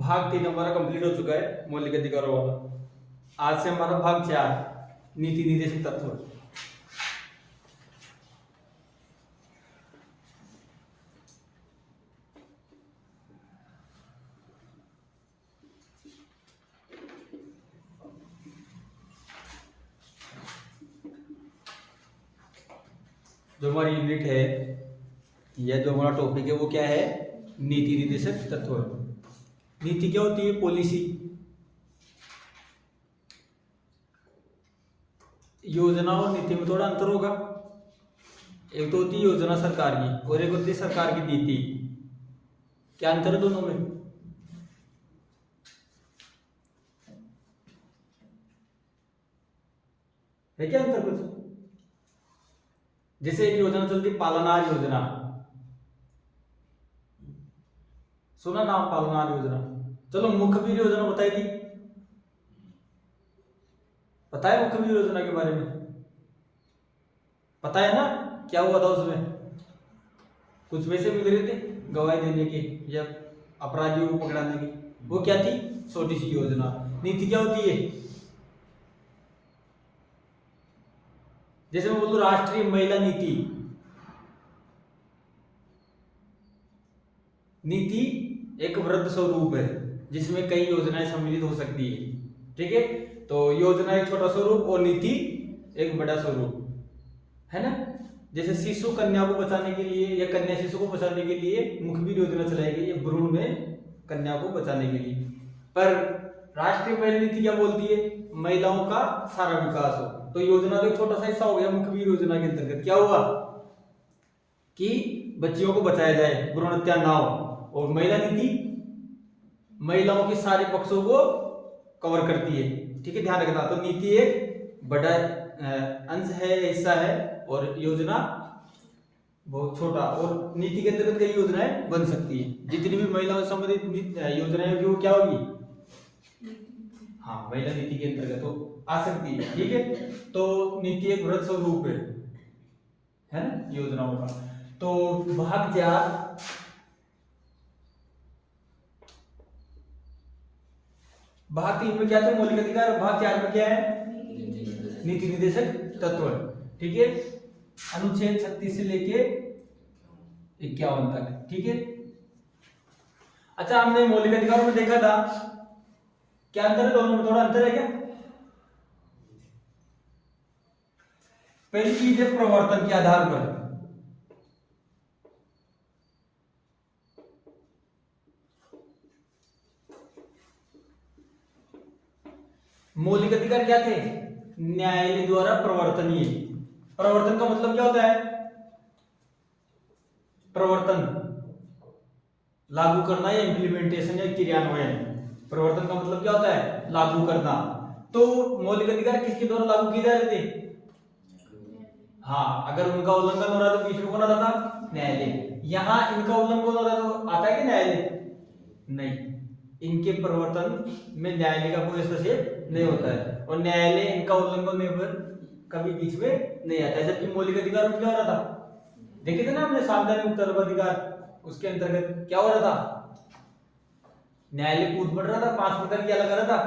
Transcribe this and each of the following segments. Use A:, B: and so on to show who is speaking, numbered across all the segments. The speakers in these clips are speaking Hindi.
A: भाग 3 हमारा कंप्लीट हो चुका है मौलिक अधिकारों वाला। आज से हमारा भाग 4 नीति निर्देशक तत्व। जो हमारी यूनिट है या जो हमारा टॉपिक है वो क्या है? नीति निर्देशक तत्व। नीति क्या होती है? पॉलिसी। योजना और नीति में थोड़ा अंतर होगा। एक तो होती है योजना सरकार की और एक होती है सरकार की नीति। क्या अंतर है दोनों में? है क्या अंतर कुछ? जैसे एक योजना चलती पालनार योजना, सुना नाम पालनार योजना? चलो मुखबिर योजना बताई थी, पता है मुखबिर योजना के बारे में? पता है ना क्या हुआ था उसमें? कुछ पैसे मिल रहे थे गवाही देने के या अपराधियों को पकड़ाने की। वो क्या थी? छोटी सी योजना। नीति क्या होती है? जैसे मैं बोलूं राष्ट्रीय महिला नीति। नीति एक वृहद स्वरूप है जिसमें कई योजनाएं सम्मिलित हो सकती है। ठीक है, तो योजना एक छोटा स्वरूप और नीति एक बड़ा स्वरूप है ना। जैसे शिशु कन्या को बचाने के लिए या कन्या शिशु को बचाने के लिए मुखबिर योजना चलाई गई है, भ्रूण में कन्या को बचाने के लिए। पर राष्ट्रीय महिला नीति क्या बोलती है? महिलाओं का सारा विकास हो। तो योजना तो एक छोटा सा हिस्सा हो गया मुखबिर योजना के अंतर्गत। क्या हुआ कि बच्चियों को बचाया जाए, भ्रूण हत्या ना हो। और महिला नीति महिलाओं के सारे पक्षों को कवर करती है। ठीक है, ध्यान रखना। तो नीति एक बड़ा अंश है, हिस्सा है, और योजना बहुत छोटा। और नीति के अंतर्गत कई योजनाएं बन सकती है। जितनी भी महिलाओं से संबंधित योजनाएं होगी वो क्या होगी? हाँ, महिला नीति के अंतर्गत तो आ सकती है। ठीक है, तो नीति एक वृहद स्वरूप है ना योजनाओं का। तो भाग 4 भाग 3 में क्या था? मौलिक अधिकार। भाग 4 में क्या है? नीति निर्देशक तत्व। ठीक है, अनुच्छेद 36 से लेके 51 तक। ठीक है, अच्छा हमने मौलिक अधिकारों में देखा था क्या अंतर है दोनों में? थोड़ा अंतर है क्या? पहली चीज है प्रवर्तन के आधार पर। मौलिक अधिकार क्या थे? न्यायालय द्वारा प्रवर्तनीय। प्रवर्तन का मतलब क्या होता है? प्रवर्तन लागू करना या इम्प्लीमेंटेशन या क्रियान्वयन। प्रवर्तन का मतलब क्या होता है? लागू करना। तो मौलिक अधिकार किसके द्वारा लागू किए जा रहे थे? हाँ, अगर उनका उल्लंघन हो रहा तो बीच में कौन आता था? न्यायालय। यहाँ इनका उल्लंघन हो रहा तो आता है कि न्यायालय? नहीं, इनके प्रवर्तन में न्यायालय का कोई हस्तक्षेप नहीं होता है और न्यायालय इनका उल्लंघन होने पर कभी बीच में नहीं आता है। जबकि मौलिक अधिकार में क्या हो रहा था? देखे थे ना हमने सावधानी उत्तर्व अधिकार, उसके अंतर्गत क्या हो रहा था? न्यायालय कूद पड़ रहा था, 5 प्रकार क्या लगा रहा था?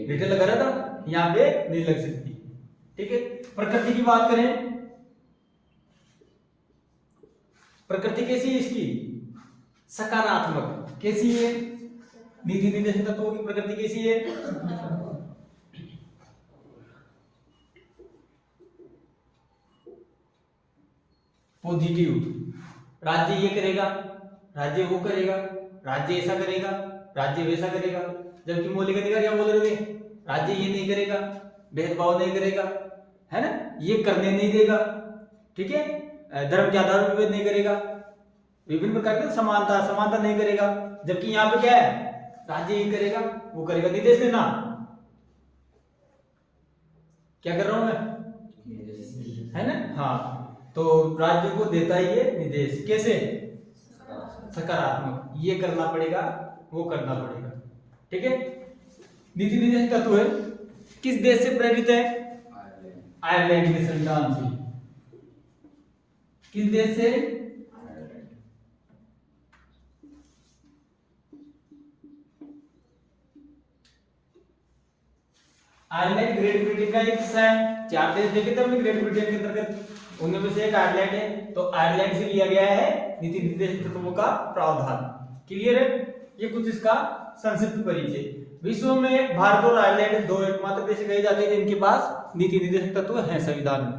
A: रिटर्न लगा रहा था। यहाँ पे नहीं लग सकती। ठीक है, प्रकृति की बात करें, प्रकृति कैसी है इसकी? सकारात्मक। कैसी है? नीति निर्देशक तत्वों की प्रकृति कैसी है? पॉजिटिव। राज्य ये करेगा, राज्य वो करेगा, राज्य ऐसा करेगा, राज्य वैसा करेगा। जबकि मौलिक अधिकार क्या बोल रहे थे? राज्य ये नहीं करेगा, भेदभाव नहीं करेगा, है ना, ये करने नहीं देगा। ठीक है, धर्म के आधार पर विभेद नहीं करेगा, विभिन्न प्रकार की समानता समानता नहीं करेगा। जबकि यहाँ पे क्या है? राज्य ये करेगा, वो करेगा। निर्देश देना, क्या कर रहा हूं मैं? है ना? हाँ, तो राज्य को देता ही है निर्देश। कैसे? सकारात्मक। ये करना पड़ेगा, वो करना पड़ेगा। ठीक है, नीति निर्देशक तत्व है किस देश से प्रेरित है? आयरलैंड के संविधान से। किस देश से? आयरलैंड ग्रेट ब्रिटेन का एक हिस्सा है। 4 देश देखे थे हमने ग्रेट ब्रिटेन के अंतर्गत, उनमें में से एक आयरलैंड है। तो आयरलैंड से लिया गया है नीति निर्देशक तत्वों का प्रावधान। क्लियर है? ये कुछ इसका संक्षिप्त परिचय। विश्व में भारत और आयरलैंड दो एकमात्र देश कहे जाते हैं जिनके पास नीति निर्देशक तत्व है संविधान में।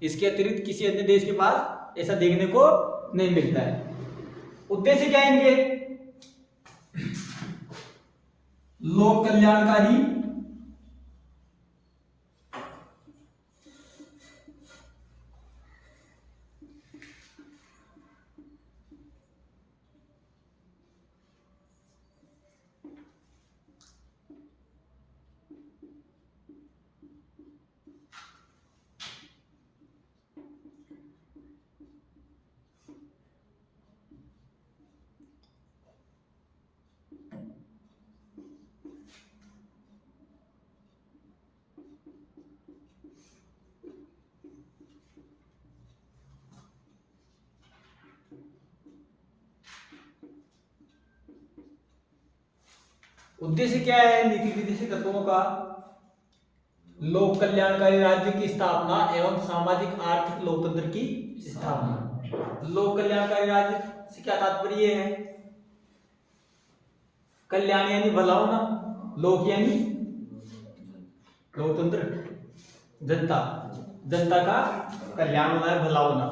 A: इसके अतिरिक्त किसी अन्य देश के पास ऐसा देखने को नहीं मिलता है। उद्देश्य क्या है इनके? लोक कल्याणकारी उद्देश्य क्या है नीति निर्देशक तत्वों का? लोक कल्याणकारी राज्य की स्थापना एवं सामाजिक आर्थिक लोकतंत्र की स्थापना। लोक कल्याणकारी राज्य से क्या तात्पर्य है? कल्याण यानी भला होना, लोक यानी लोकतंत्र, जनता, जनता का कल्याण होना है, भला होना,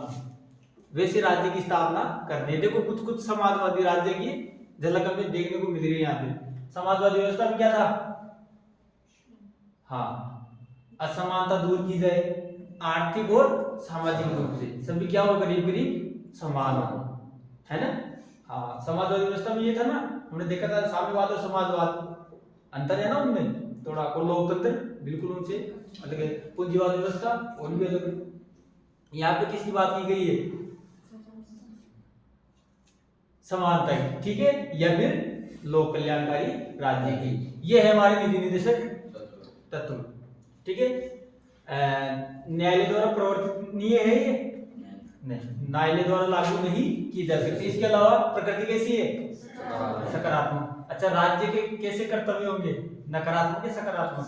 A: वैसे राज्य की स्थापना करनी है। देखो कुछ कुछ समाजवादी राज्य की झलक हमें देखने को मिल रही है। यहाँ पे समाजवादी व्यवस्था में क्या था? हाँ, असमानता दूर की जाए, आर्थिक और सामाजिक रूप से सभी क्या हो, करीब करीब समान हो, है ना? हाँ, समाजवादी व्यवस्था में ये था ना, हमने देखा था साम्यवाद और समाजवाद, अंतर है ना उनमें थोड़ा। को लोकतंत्र बिल्कुल उनसे अलग है, पूंजीवाद व्यवस्था और भी अलग है। यहाँ पे किसकी बात की गई है? समानता की, ठीक है, या फिर लोक कल्याणकारी राज्य की। ये है हमारे नीति निर्देशक तत्व, ठीक है। न्यायालय द्वारा प्रवर्तनीय है ये? नहीं, न्यायालय द्वारा लागू नहीं की जा सकती। इसके अलावा प्रकृति कैसी है? सकारात्मक। अच्छा, राज्य के कैसे कर्तव्य होंगे? नकारात्मक या सकारात्मक?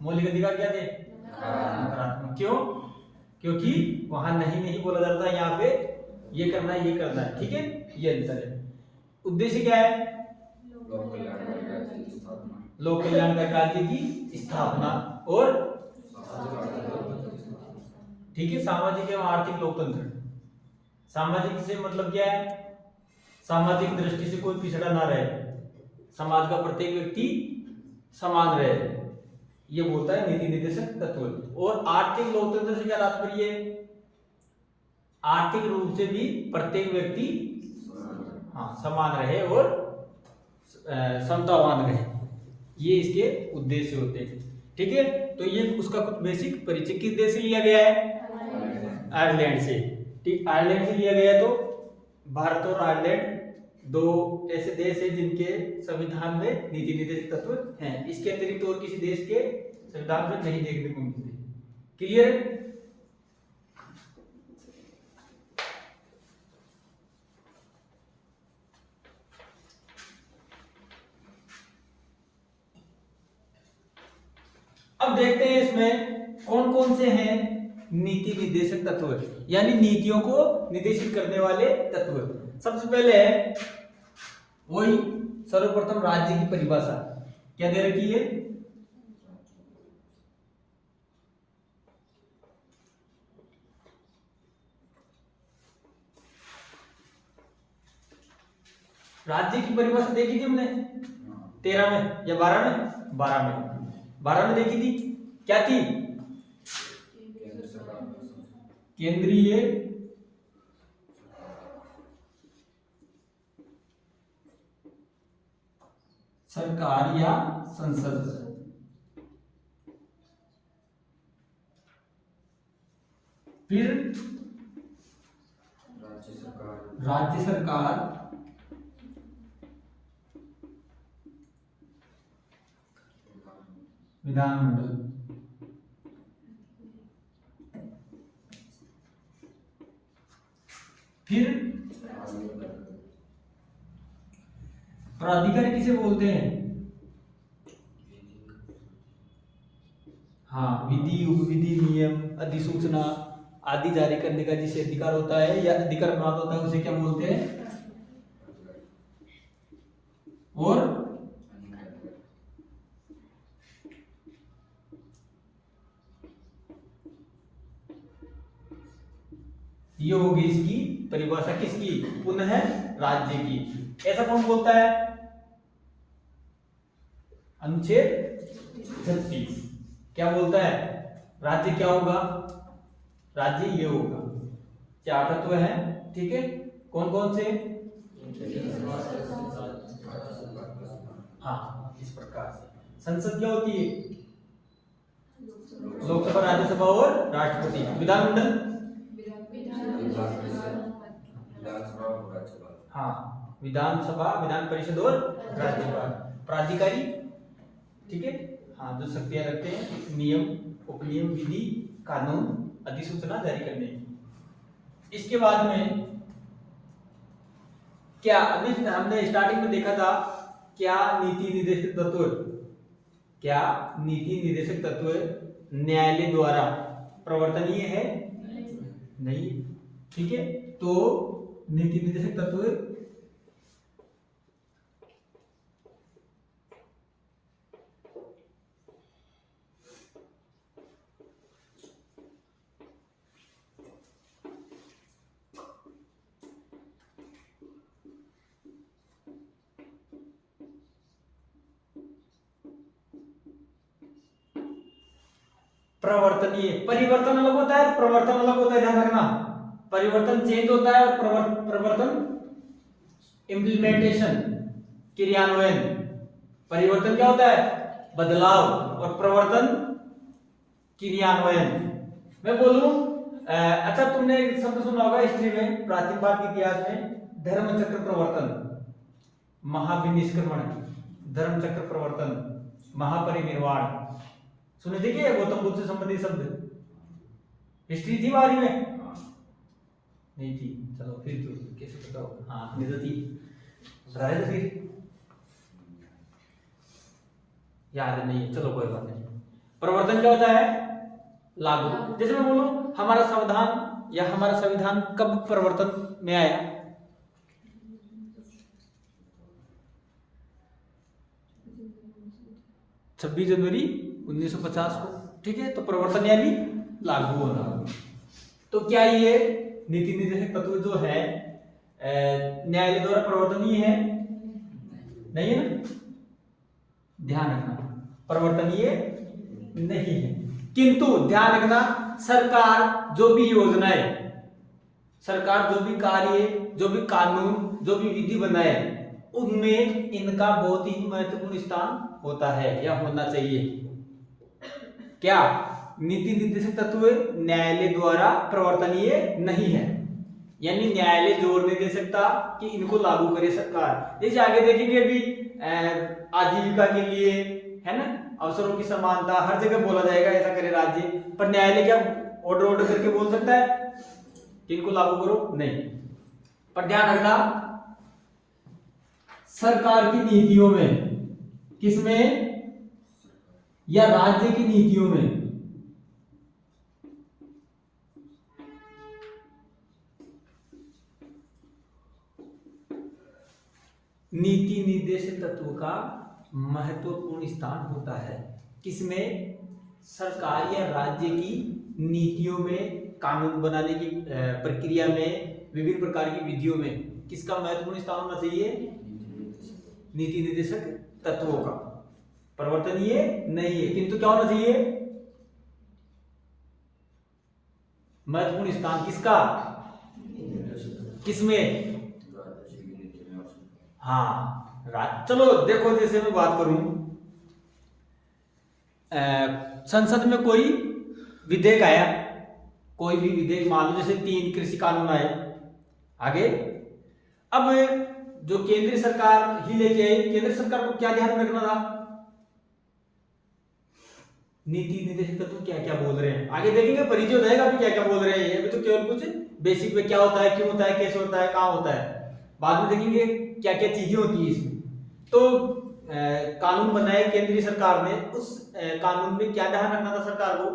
A: मौलिक अधिकार क्या थे? नकारात्मक। क्यों? क्योंकि वहां नहीं नहीं बोला जाता, यहाँ पे ये करना है, ये करना है, ठीक है, ये अंतर है। उद्देश्य क्या है? लोक कल्याणकारी राज्य की स्थापना और ठीक है, सामाजिक एवं आर्थिक लोकतंत्र। सामाजिक से मतलब क्या है? सामाजिक दृष्टि से कोई पिछड़ा ना रहे, समाज का प्रत्येक व्यक्ति समान रहे, ये बोलता है नीति निर्देशक तत्व। और आर्थिक लोकतंत्र से क्या तात्पर्य है? आर्थिक रूप से भी प्रत्येक व्यक्ति हाँ समान रहे और समतावान रहे, ये इसके उद्देश्य होते हैं, ठीक है। तो ये उसका कुछ बेसिक परिचय। किस देश से लिया गया है? आयरलैंड से, ठीक। आयरलैंड से लिया गया है। तो भारत और आयरलैंड दो ऐसे देश हैं जिनके संविधान में नीति निर्देशक तत्व हैं। इसके अतिरिक्त और किसी देश के संविधान में नहीं देखने को मिलते। क्लियर? अब देखते हैं इसमें कौन कौन से हैं नीति निर्देशक तत्व, यानी नीतियों को निर्देशित करने वाले तत्व। सबसे पहले है वही सर्वप्रथम राज्य की परिभाषा क्या दे रखी है? राज्य की परिभाषा देखी थी हमने 13 में या 12 में? 12 में देखी थी। क्या थी? केंद्रीय सरकार या संसद। फिर राज्य सरकार विधानमंडल। फिर प्राधिकार किसे बोलते हैं? हाँ, विधि, उपविधि, नियम, अधिसूचना आदि जारी करने का जिसे अधिकार होता है या अधिकार प्राप्त होता है उसे क्या बोलते हैं? और ये होगी इसकी परिभाषा किसकी? पुनः राज्य की। ऐसा कौन बोलता है? अनुच्छेद 36 क्या बोलता है? राज्य क्या होगा? राज्य ये होगा। 4 तत्व है, ठीक है। कौन कौन से? हाँ, इस प्रकार से संसद क्या होती है? लोकसभा, राज्यसभा और राष्ट्रपति। विधानमंडल, हाँ, विधानसभा, विधान परिषद और राज्यपाल। प्राधिकारी, ठीक है, हाँ, जो शक्तियां रखते हैं नियम, उपनियम, विधि, कानून, अधिसूचना जारी करने की। इसके बाद में क्या अभी हमने स्टार्टिंग में देखा था, क्या नीति निर्देशक तत्व, क्या नीति निर्देशक तत्व न्यायालय द्वारा प्रवर्तनीय है? नहीं, ठीक है। तो नीति निर्देशक तत्व प्रवर्तनीय, परिवर्तन अलग होता है, प्रवर्तन अलग होता है, ध्यान रखना। परिवर्तन चेंज होता है और प्रवर्तन इम्प्लीमेंटेशन, क्रियान्वयन। परिवर्तन क्या होता है? बदलाव, और प्रवर्तन क्रियान्वयन। मैं बोलूं, अच्छा, तुमने एक शब्द सुना होगा हिस्ट्री में, प्राचीन भारत के इतिहास में, धर्म चक्र प्रवर्तन, महाविनिष्क्रमण, धर्म चक्र प्रवर्तन, महापरिनिर्वाण। सुने थे क्या गौतम बुद्ध से संबंधित शब्द? हिस्ट्री थी बारी में? नहीं थी, चलो फिर तो कैसे पता होगा? हाँ, नहीं तो थी, बता रहे थे फिर, याद नहीं है, चलो कोई बात नहीं। प्रवर्तन क्या होता है? लागू। जैसे मैं बोलूं, हमारा संविधान या हमारा संविधान कब प्रवर्तन में आया? 26 जनवरी 1950 को, ठीक है। तो प्रवर्तन यानी लागू होना। तो क्या ये नीति निर्देशक तत्व जो है न्यायालय द्वारा प्रवर्तनीय है? नहीं है ना, ध्यान रखना, प्रवर्तनीय नहीं है। किंतु ध्यान रखना, सरकार जो भी योजनाएं, सरकार जो भी कार्य, जो भी कानून, जो भी विधि बनाए, उनमें इनका बहुत ही महत्वपूर्ण स्थान होता है या होना चाहिए। क्या नीति निर्देशक तत्व न्यायालय द्वारा प्रवर्तनीय नहीं है, यानी न्यायालय जोर नहीं दे सकता कि इनको लागू करे सरकार। जैसे आगे देखेंगे अभी आजीविका के लिए, है ना, अवसरों की समानता, हर जगह बोला जाएगा ऐसा करे राज्य, पर न्यायालय क्या ऑर्डर करके बोल सकता है कि इनको लागू करो? नहीं। पर ध्यान रखना, सरकार की नीतियों में, किसमें, या राज्य की नीतियों में नीति निर्देशक तत्व का महत्वपूर्ण स्थान होता है। किसमें? सरकार या राज्य की नीतियों में, कानून बनाने की प्रक्रिया में, विभिन्न प्रकार की विधियों में किसका महत्वपूर्ण स्थान होना चाहिए? नीति निर्देशक तत्वों का। प्रवर्तनीय नहीं है, किंतु क्या होना चाहिए? महत्वपूर्ण स्थान किसका? किसमें? हाँ, चलो देखो, जैसे मैं बात करूं, संसद में कोई विधेयक आया, कोई भी विधेयक, मान लो जैसे 3 कृषि कानून आए आगे। अब जो केंद्र सरकार ही लेके आई, केंद्र सरकार को क्या ध्यान रखना था? नीति निर्देशक तत्व क्या क्या बोल रहे हैं, आगे देखेंगे, परिचय हो जाएगा अभी क्या क्या बोल रहे हैं। अभी तो केवल कुछ बेसिक में क्या होता है, क्यों होता है, कैसे होता है, कहाँ होता है, बाद में देखेंगे क्या क्या चीजें होती है इसमें। तो कानून बनाए केंद्रीय सरकार ने, उस कानून में क्या ध्यान रखना था सरकार को?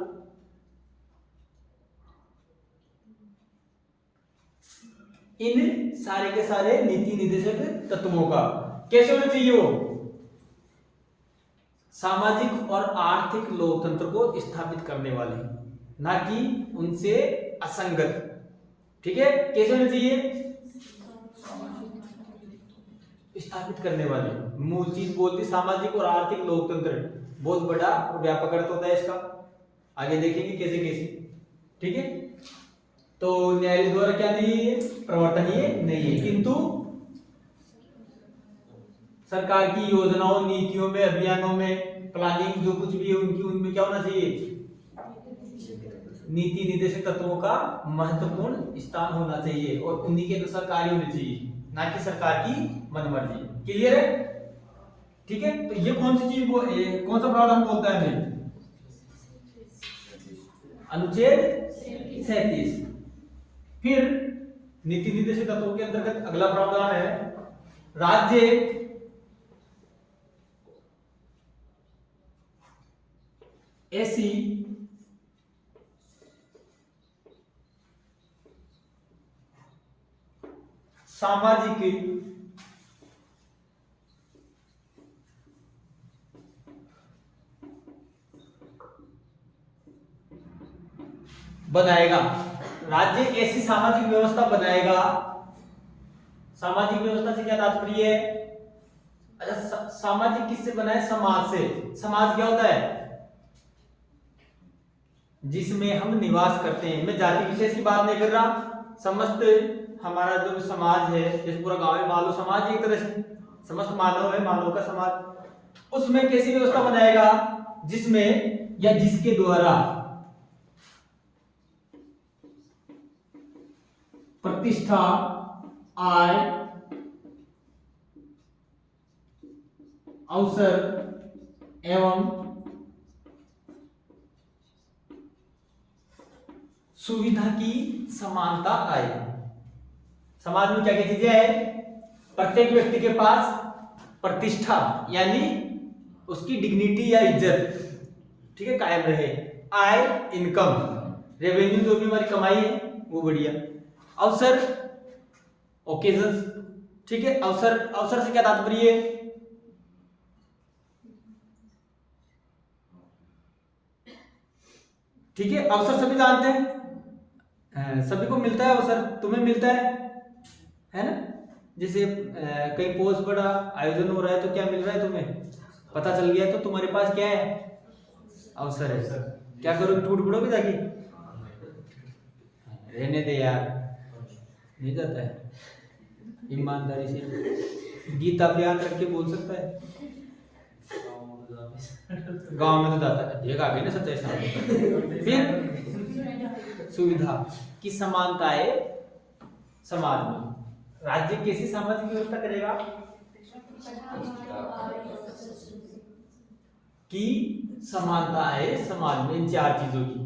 A: इन सारे के सारे नीति निर्देशक तत्वों का कैसे होना चाहिए वो? सामाजिक और आर्थिक लोकतंत्र को स्थापित करने वाले, ना कि उनसे असंगत। ठीक है, कैसे होने चाहिए? स्थापित करने वाले। मूल चीज बोलती सामाजिक और आर्थिक लोकतंत्र, बहुत बड़ा और व्यापक अर्थ होता है इसका, आगे देखेंगे कैसे कैसे। ठीक है, तो न्यायालय द्वारा क्या नहीं है? प्रवर्तनीय नहीं है, किंतु सरकार की योजनाओं, नीतियों में, अभियानों में, प्लानिंग जो कुछ भी है उनकी, उनमें क्या होना चाहिए? नीति निर्देशक तत्वों का महत्वपूर्ण स्थान होना चाहिए और उन्हीं के अनुसार कार्य होने चाहिए, ना कि सरकार की मनमर्जी। क्लियर है? ठीक है, तो ये कौन सी चीज कौन सा प्रावधान बोलता है हमें? अनुच्छेद 37। फिर नीति निर्देशक तत्वों के अंतर्गत अगला प्रावधान है, राज्य ऐसी सामाजिक बनाएगा। राज्य ऐसी सामाजिक व्यवस्था बनाएगा। सामाजिक व्यवस्था से क्या तात्पर्य है? अच्छा, सामाजिक किससे बना है? समाज से। समाज क्या होता है? जिसमें हम निवास करते हैं। मैं जाति विशेष की बात नहीं कर रहा, समस्त हमारा जो समाज है, जैसे पूरा गांव है, मान लो समाज एक तरह से समस्त मानव है, मानव का समाज, उसमें कैसी व्यवस्था बनाएगा? जिसमें या जिसके द्वारा प्रतिष्ठा, आय, अवसर एवं सुविधा की समानता आए। समाज में क्या क्या चीजें है? प्रत्येक व्यक्ति के पास प्रतिष्ठा यानी उसकी डिग्निटी या इज्जत, ठीक है, कायम रहे। आय, इनकम, रेवेन्यू जो भी हमारी कमाई है वो बढ़िया। अवसर, ओकेजन्स, ठीक है। अवसर, अवसर से क्या तात्पर्य है? ठीक है, अवसर सभी जानते हैं, सभी को मिलता है अवसर, तुम्हें मिलता है ना? जैसे कहीं पोस्ट बड़ा आयोजन हो रहा है तो क्या मिल रहा है तुम्हें? पता चल गया, तो तुम्हारे पास क्या है? अवसर है। क्या करोगे? टूट पड़ोगे जाके? रहने दे यार, नहीं जाता है, ईमानदारी से गीता पे याद रख के बोल सकता है। गांव में तो जाता है, एक आ गई ना सच्चाई सामने। फिर सुविधा की समानता है समाज में। राज्य कैसी सामाजिक व्यवस्था करेगा? की समानता है समाज में इन चार चीजों की।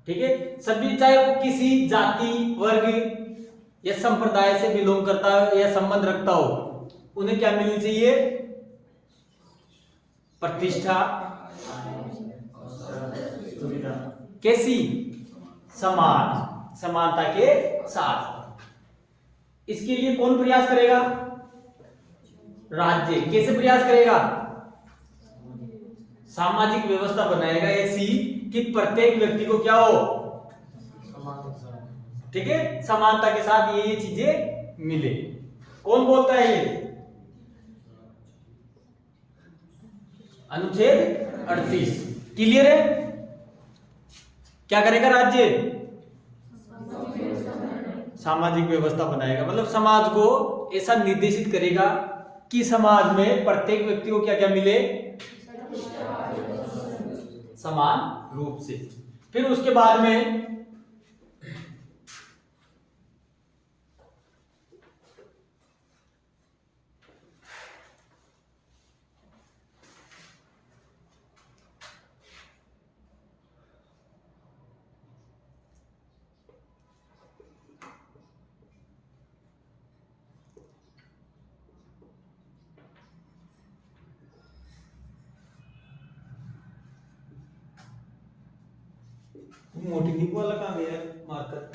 A: ठीक है, सभी, चाहे वो किसी जाति, वर्ग या संप्रदाय से बिलोंग करता हो या संबंध रखता हो, उन्हें क्या मिलनी चाहिए? प्रतिष्ठा, कैसी? समान, समानता के साथ। इसके लिए कौन प्रयास करेगा? राज्य। कैसे प्रयास करेगा? सामाजिक व्यवस्था बनाएगा ऐसी कि प्रत्येक व्यक्ति को क्या हो? ठीक है, समानता के साथ ये चीजें मिले। कौन बोलता है ये? अनुच्छेद 38। क्लियर है? क्या करेगा राज्य? सामाजिक व्यवस्था बनाएगा, मतलब समाज को ऐसा निर्देशित करेगा कि समाज में प्रत्येक व्यक्ति को क्या क्या मिले? समान रूप से। फिर उसके बाद में मोटी नींबू वाला कहाँ गया मार्कर?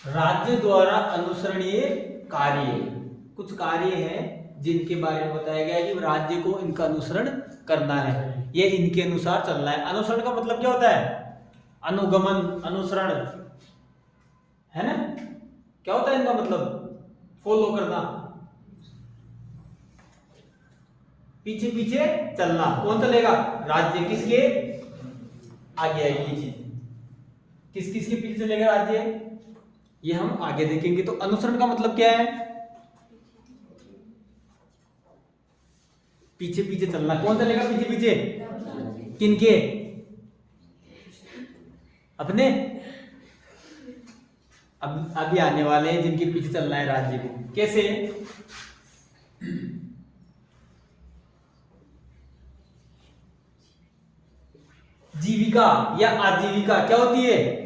A: राज्य द्वारा अनुसरणीय कार्य, कुछ कार्य हैं जिनके बारे में बताया गया है कि राज्य को इनका अनुसरण करना है, ये इनके अनुसार चलना है। अनुसरण का मतलब क्या होता है? अनुगमन, अनुसरण, है ना? क्या होता है इनका मतलब? फॉलो करना, पीछे पीछे चलना। कौन चलेगा? राज्य। किसके आगे आएगी ये चीज? किस किस के पीछे चलेगा राज्य? ये हम आगे देखेंगे। तो अनुसरण का मतलब क्या है? पीछे पीछे चलना। कौन चलेगा पीछे पीछे? किनके? अपने। अब अभी आने वाले हैं जिनके पीछे चलना है राज्य को। कैसे? जीविका या आजीविका क्या होती है?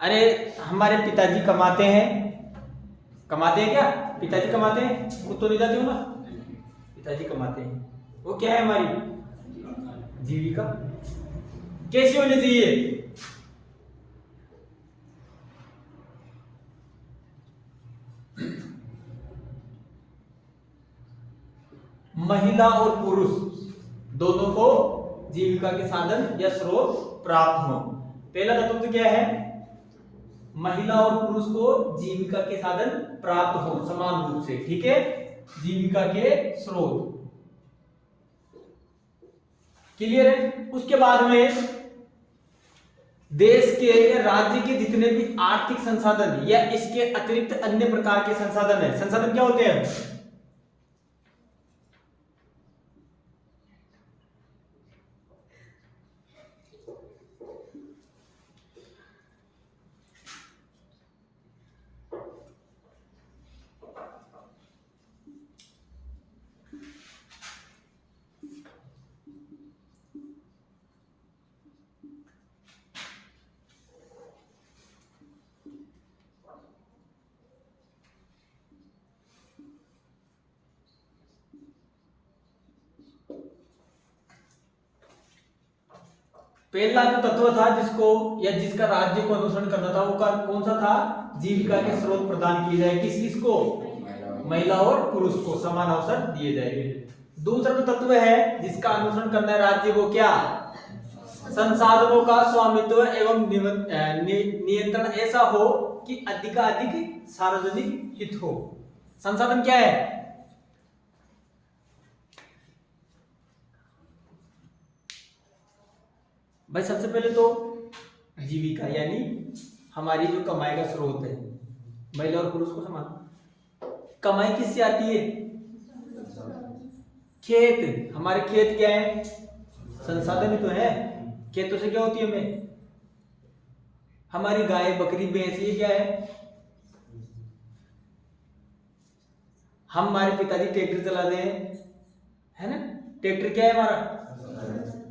A: अरे हमारे पिताजी कमाते हैं। कमाते हैं क्या? पिताजी कमाते हैं, खुद तो नहीं जाते हो ना। पिताजी कमाते हैं, वो क्या है? हमारी जीविका। कैसी होनी चाहिए? महिला और पुरुष दोनों को जीविका के साधन या स्रोत प्राप्त हो। पहला तत्व तो क्या है? महिला और पुरुष को जीविका के साधन प्राप्त हो समान रूप से, ठीक है? जीविका के स्रोत। क्लियर है? उसके बाद में देश के या राज्य के जितने भी आर्थिक संसाधन या इसके अतिरिक्त अन्य प्रकार के संसाधन है। संसाधन क्या होते हैं? पहला जो तत्व था जिसको या जिसका राज्य को अनुसरण करना था, वो कौन सा था? जीविका के स्रोत प्रदान किए जाए। किस किस को? महिला और पुरुष को समान अवसर दिए जाएंगे। दूसरा जो तत्व है जिसका अनुसरण करना है राज्य को, क्या? संसाधनों का स्वामित्व एवं नियंत्रण ऐसा हो कि अधिकाधिक सार्वजनिक हित हो। संसाधन क्या है? भाई सबसे पहले तो जीविका यानी हमारी जो कमाई का स्रोत है, महिला और पुरुष को समान। कमाई किससे आती है? खेत। हमारे खेत क्या है? संसाधन ही तो है। खेतों से क्या होती है हमें? हमारी गाय, बकरी, भैंस, ये क्या है? हमारे पिताजी ट्रैक्टर चलाते हैं, है ना? ट्रैक्टर क्या है हमारा?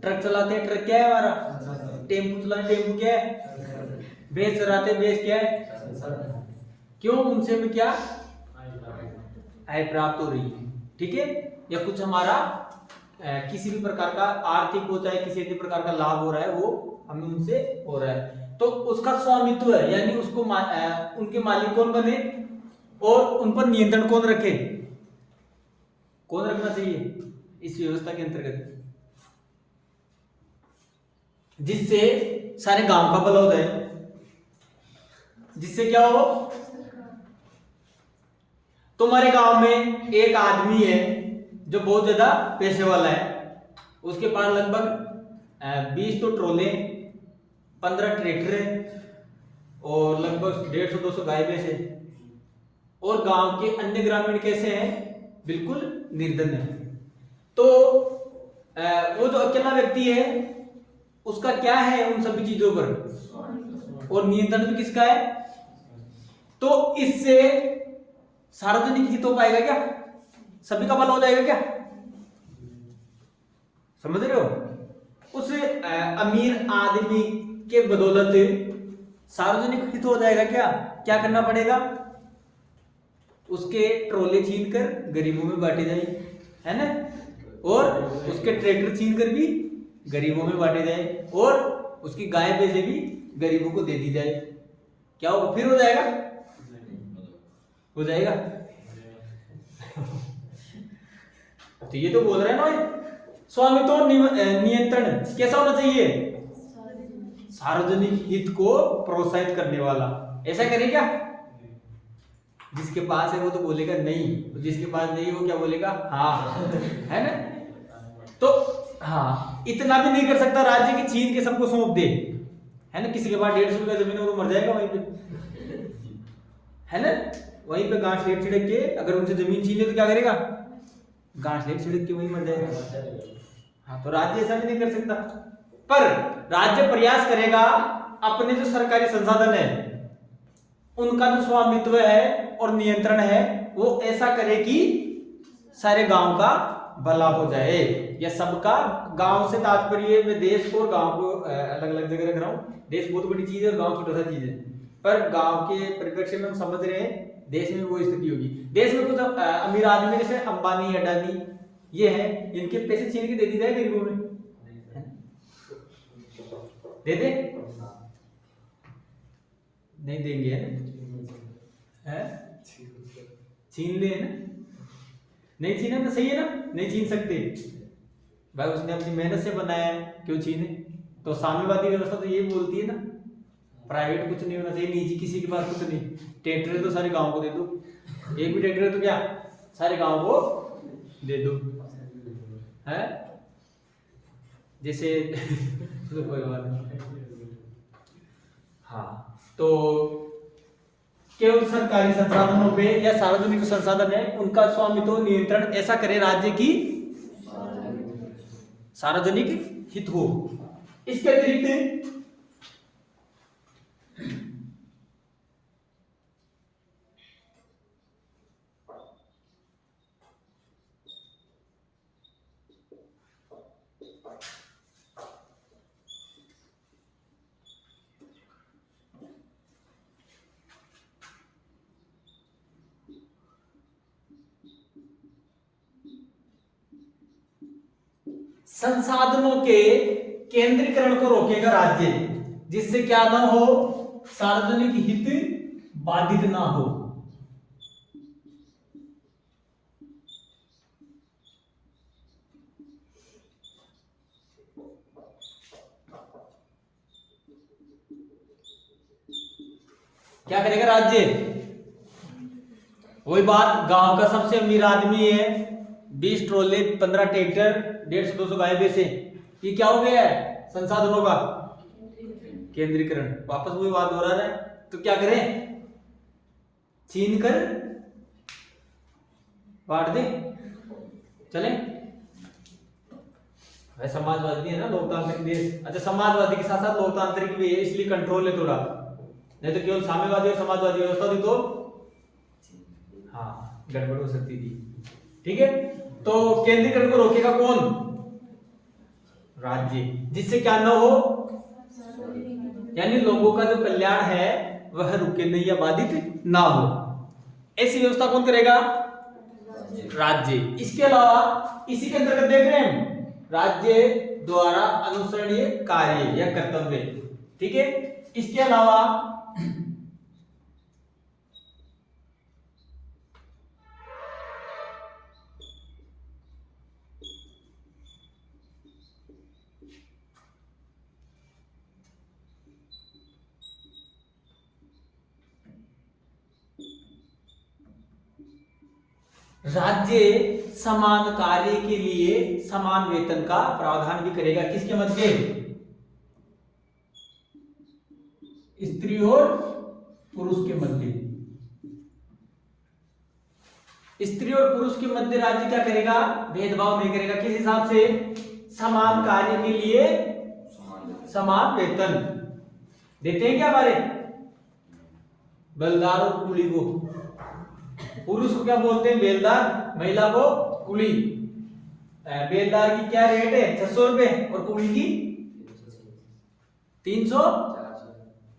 A: ट्रक चलाते हैं, ट्रक क्या है हमारा? टेम्पू चलाते, टेम्पू क्या है? भैंस चराते, भैंस क्या है? क्यों? उनसे भी क्या आय प्राप्त हो रही है, ठीक है? या कुछ हमारा किसी भी प्रकार का आर्थिक हो, चाहे किसी भी प्रकार का लाभ हो रहा है, वो हमें उनसे हो रहा है, तो उसका स्वामित्व है, यानी उसको उनके मालिक कौन बने और उन पर नियंत्रण कौन रखे? कौन रखना चाहिए इस व्यवस्था के अंतर्गत? जिससे सारे गांव का भला हो जाए। जिससे क्या हो? तुम्हारे गांव में एक आदमी है जो बहुत ज्यादा पैसे वाला है, उसके पास लगभग 20 तो ट्रोले, 15 ट्रैक्टर है और लगभग 150-200 गाय भैंस है, और गांव के अन्य ग्रामीण कैसे हैं? बिल्कुल निर्धन है। तो वो जो अकेला व्यक्ति है उसका क्या है उन सभी चीजों पर, और नियंत्रण भी किसका है। तो इससे सार्वजनिक हित हो पाएगा क्या, सभी का भला हो जाएगा क्या, समझ रहे हो। उस अमीर आदमी के बदौलत सार्वजनिक हित हो जाएगा क्या, क्या करना पड़ेगा, उसके ट्रोले छीन कर गरीबों में बांटे जाए, है ना, और उसके ट्रैक्टर छीन कर भी गरीबों में बांटे जाए, और उसकी गाय भैंसे भी गरीबों को दे दी जाए, क्या हो फिर हो जाएगा, हो जाएगा। तो ये तो बोल रहे हैं ना, स्वामित्व नियंत्रण कैसा होना चाहिए, सार्वजनिक हित को प्रोत्साहित करने वाला। ऐसा करे क्या, जिसके पास है वो तो बोलेगा नहीं, तो जिसके पास नहीं वो क्या बोलेगा, हाँ, है ना। तो हाँ, इतना भी नहीं कर सकता राज्य की छीन के सबको सौंप दे, है ना, किसी के पास 150 रुपया जमीन है वो मर जाएगा वहीं पे, है ना, वहीं पे गांठ लेट छिड़क के अगर उनसे जमीन छीन ले तो क्या करेगा, गांठ लेट छिड़क के वहीं मर जाएगा। हाँ, तो राज्य ऐसा भी नहीं कर सकता, पर राज्य प्रयास करेगा अपने जो सरकारी संसाधन है उनका जो स्वामित्व है और नियंत्रण है वो ऐसा करे कि सारे गांव का भला हो जाए, या सबका, गांव से तात्पर्य मैं देश को और गांव को अलग अलग जगह रख रहा हूँ। देश बहुत बड़ी चीज है और गांव छोटा सा चीज है, पर गांव के परिप्रेक्ष्य में हम समझ रहे हैं देश में वो स्थिति होगी। देश में कुछ अमीर आदमी जैसे अंबानी अडानी ये है, इनके पैसे छीन के दे दी जाए गरीबों में, दे दे, नहीं देंगे, है छीन ले, है ना, नहीं छीने तो सही है ना, नहीं छीन सकते भाई, उसने अपनी मेहनत से बनाया है, क्यों छीने। तो साम्यवादी व्यवस्था तो ये बोलती है ना, प्राइवेट कुछ नहीं होना चाहिए, निजी किसी के पास कुछ नहीं, ट्रैक्टर तो सारे गांव को दे दो, एक भी ट्रैक्टर तो क्या सारे गांव को दे दो, है जैसे तो कोई बात नहीं। हाँ, तो केवल सरकारी संसाधनों पे या सार्वजनिक संसाधन है उनका स्वामित्व नियंत्रण ऐसा करे राज्य की सार्वजनिक हित हो। इसके अतिरिक्त संसाधनों के केंद्रीकरण को रोकेगा राज्य, जिससे क्या ना हो, सार्वजनिक हित बाधित ना हो। क्या करेगा राज्य, वही बात, गांव का सबसे अमीर आदमी है, 20 ट्रोले 15 ट्रैक्टर 150-200 गाय भैंसे, ये क्या हो गया है, संसाधनों का केंद्रीकरण, वापस वही बात हो रहा है। तो क्या करें, छीन कर बांट दे, चले भाई, समाजवादी है ना, लोकतांत्रिक देश। अच्छा, समाजवादी के साथ साथ लोकतांत्रिक भी है, इसलिए कंट्रोल है थोड़ा, नहीं तो केवल साम्यवादी और समाजवादी व्यवस्था थी तो हाँ गड़बड़ हो सकती थी। ठीक है, तो केंद्रीकरण को रोकेगा कौन, राज्य, जिससे क्या न हो, यानी लोगों का जो कल्याण है वह रुके नहीं या बाधित ना हो, ऐसी व्यवस्था कौन करेगा, राज्य। इसके अलावा इसी के अंतर्गत देख रहे हैं राज्य द्वारा अनुसरणीय कार्य या कर्तव्य। ठीक है, इसके अलावा राज्य समान कार्य के लिए समान वेतन का प्रावधान भी करेगा, किसके मध्य, स्त्री और पुरुष के मध्य, स्त्री और पुरुष के मध्य राज्य क्या करेगा, भेदभाव नहीं करेगा, किस हिसाब से, समान कार्य के लिए समान वेतन देते हैं क्या हमारे बेलदार और कुली को। पुरुष को क्या बोलते हैं बेलदार, महिला को कुली। बेलदार की क्या रेट है 600 रुपए और कुली की 300